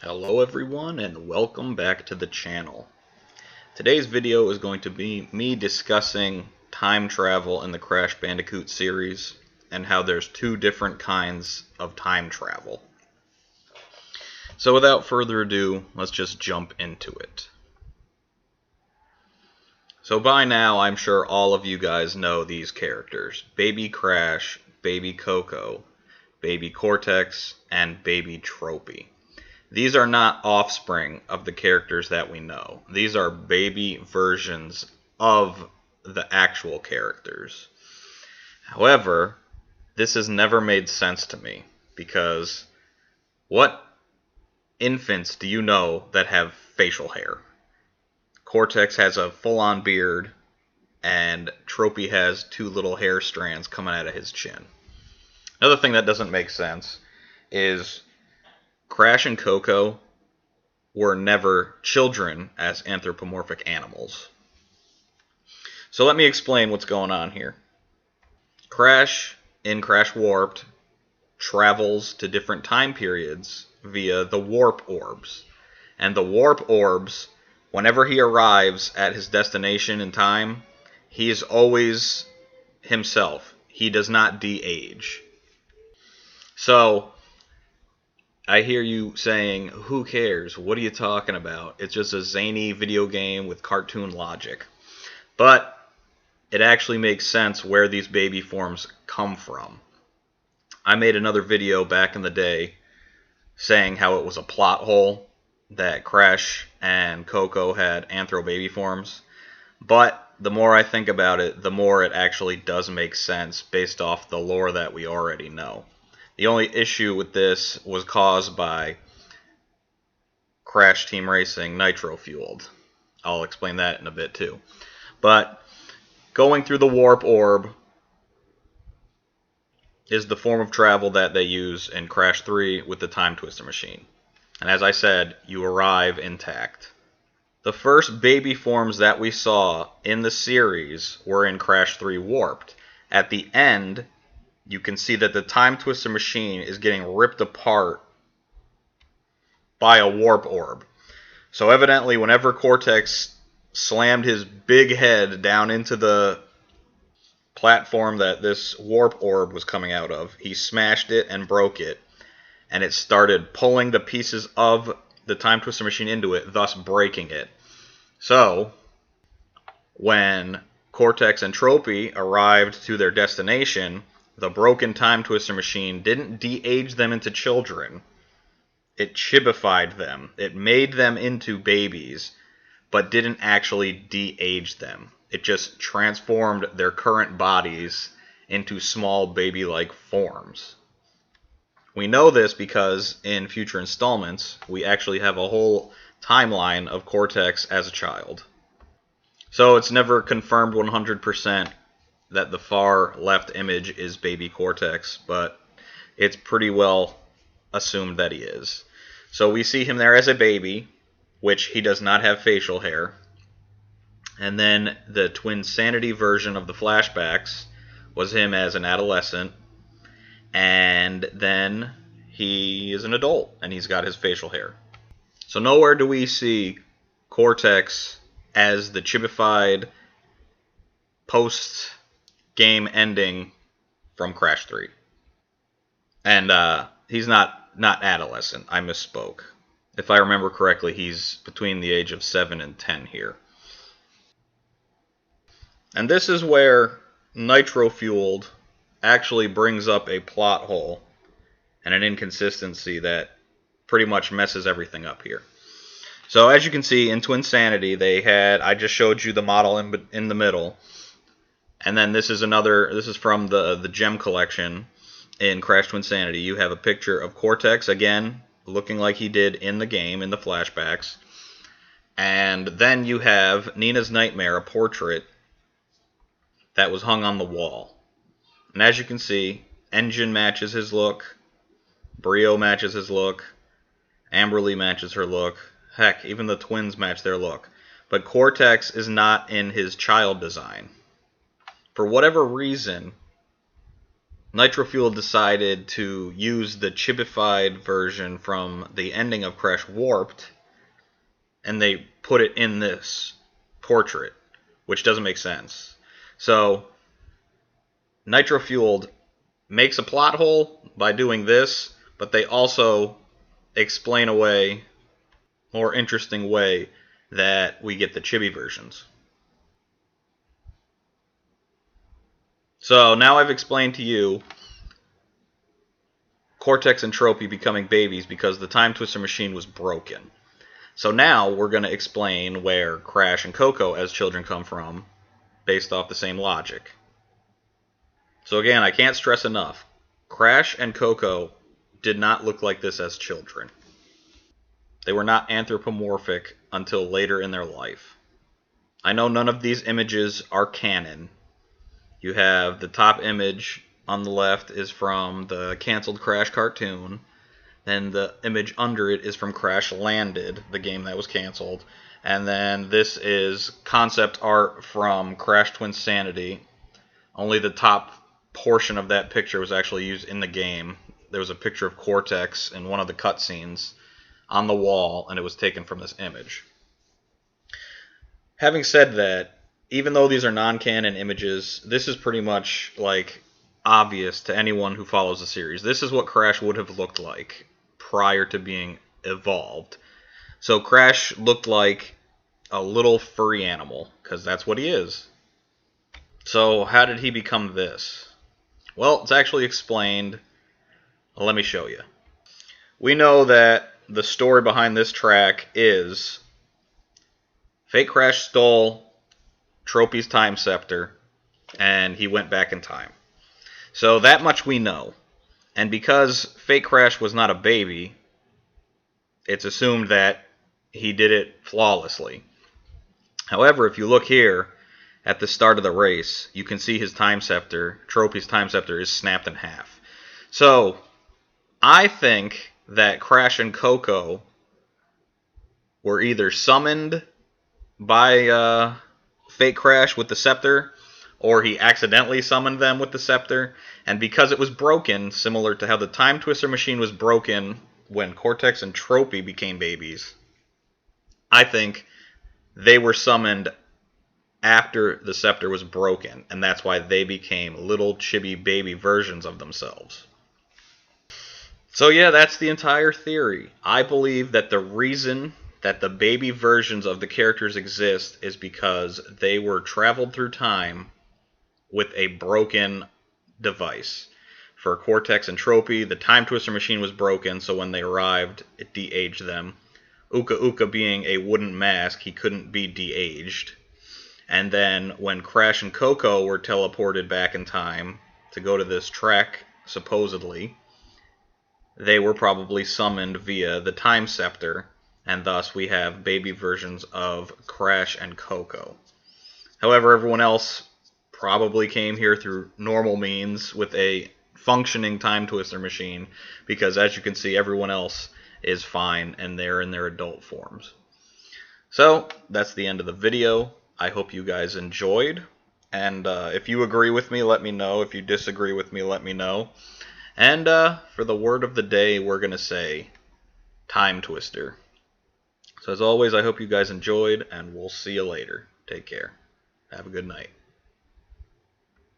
Hello everyone and welcome back to the channel. Today's video is going to be me discussing time travel in the Crash Bandicoot series and how there's two different kinds of time travel. So without further ado, let's just jump into it. So by now I'm sure all of you guys know these characters: Baby Crash, Baby Coco, Baby Cortex, and Baby Tropy. These are not offspring of the characters that we know. These are baby versions of the actual characters. However, this has never made sense to me, because what infants do you know that have facial hair? Cortex has a full-on beard, and Tropy has two little hair strands coming out of his chin. Another thing that doesn't make sense is Crash and Coco were never children as anthropomorphic animals. So let me explain what's going on here. Crash, in Crash Warped, travels to different time periods via the warp orbs. And the warp orbs, whenever he arrives at his destination in time, he is always himself. He does not de-age. So I hear you saying, who cares? What are you talking about? It's just a zany video game with cartoon logic. But it actually makes sense where these baby forms come from. I made another video back in the day saying how it was a plot hole that Crash and Coco had anthro baby forms. But the more I think about it, the more it actually does make sense based off the lore that we already know. The only issue with this was caused by Crash Team Racing Nitro fueled. I'll explain that in a bit too. But going through the warp orb is the form of travel that they use in Crash 3 with the Time Twister machine. And as I said, you arrive intact. The first baby forms that we saw in the series were in Crash 3 Warped. At the end, you can see that the Time Twister machine is getting ripped apart by a warp orb. So evidently, whenever Cortex slammed his big head down into the platform that this warp orb was coming out of, he smashed it and broke it, and it started pulling the pieces of the Time Twister machine into it, thus breaking it. So when Cortex and Tropy arrived to their destination, the broken Time Twister machine didn't de-age them into children. It chibified them. It made them into babies, but didn't actually de-age them. It just transformed their current bodies into small baby-like forms. We know this because in future installments, we actually have a whole timeline of Cortex as a child. So it's never confirmed 100% that the far left image is baby Cortex, but it's pretty well assumed that he is. So we see him there as a baby, which he does not have facial hair. And then the Twinsanity version of the flashbacks was him as an adolescent. And then he is an adult, and he's got his facial hair. So nowhere do we see Cortex as the chibified post-game ending from Crash 3. And he's not adolescent. I misspoke. If I remember correctly, he's between the age of 7 and 10 here. And this is where Nitro Fueled actually brings up a plot hole and an inconsistency that pretty much messes everything up here. So as you can see, in Twinsanity, they had, I just showed you the model in the middle, and then this is from the gem collection in Crash Twinsanity. You have a picture of Cortex, again, looking like he did in the game, in the flashbacks. And then you have Nina's Nightmare, a portrait that was hung on the wall. And as you can see, Engine matches his look, Brio matches his look, Amberly matches her look, heck, even the twins match their look. But Cortex is not in his child design. For whatever reason, Nitro Fuel decided to use the chibified version from the ending of Crash Warped, and they put it in this portrait, which doesn't make sense. So, Nitro Fueled makes a plot hole by doing this, but they also explain away more interesting way that we get the chibi versions. So now I've explained to you Cortex and Tropy becoming babies because the Time Twister machine was broken. So now we're going to explain where Crash and Coco as children come from, based off the same logic. So again, I can't stress enough, Crash and Coco did not look like this as children. They were not anthropomorphic until later in their life. I know none of these images are canon. You have the top image on the left is from the canceled Crash cartoon. Then the image under it is from Crash Landed, the game that was canceled. And then this is concept art from Crash Twinsanity. Only the top portion of that picture was actually used in the game. There was a picture of Cortex in one of the cutscenes on the wall, and it was taken from this image. Having said that, even though these are non-canon images, this is pretty much like obvious to anyone who follows the series. This is what Crash would have looked like prior to being evolved. So Crash looked like a little furry animal, because that's what he is. So how did he become this? Well, it's actually explained. Let me show you. We know that the story behind this track is Fake Crash stole Tropy's time scepter, and he went back in time. So that much we know. And because Fake Crash was not a baby, it's assumed that he did it flawlessly. However, if you look here at the start of the race, you can see his time scepter, Tropy's time scepter, is snapped in half. So I think that Crash and Coco were either summoned by Fake Crash with the scepter, or he accidentally summoned them with the scepter, and because it was broken, similar to how the Time Twister machine was broken when Cortex and Tropy became babies, I think they were summoned after the scepter was broken, and that's why they became little chibi baby versions of themselves. So yeah, that's the entire theory. I believe that the reason that the baby versions of the characters exist is because they were traveled through time with a broken device. For Cortex and Tropy, the Time Twister machine was broken, so when they arrived, it de-aged them. Uka Uka being a wooden mask, he couldn't be de-aged. And then when Crash and Coco were teleported back in time to go to this track, supposedly, they were probably summoned via the Time Scepter, and thus we have baby versions of Crash and Coco. However, everyone else probably came here through normal means with a functioning Time Twister machine, because as you can see, everyone else is fine and they're in their adult forms. So that's the end of the video. I hope you guys enjoyed, and if you agree with me, let me know. If you disagree with me, let me know. And for the word of the day, we're going to say Time Twister. So as always, I hope you guys enjoyed, and we'll see you later. Take care. Have a good night.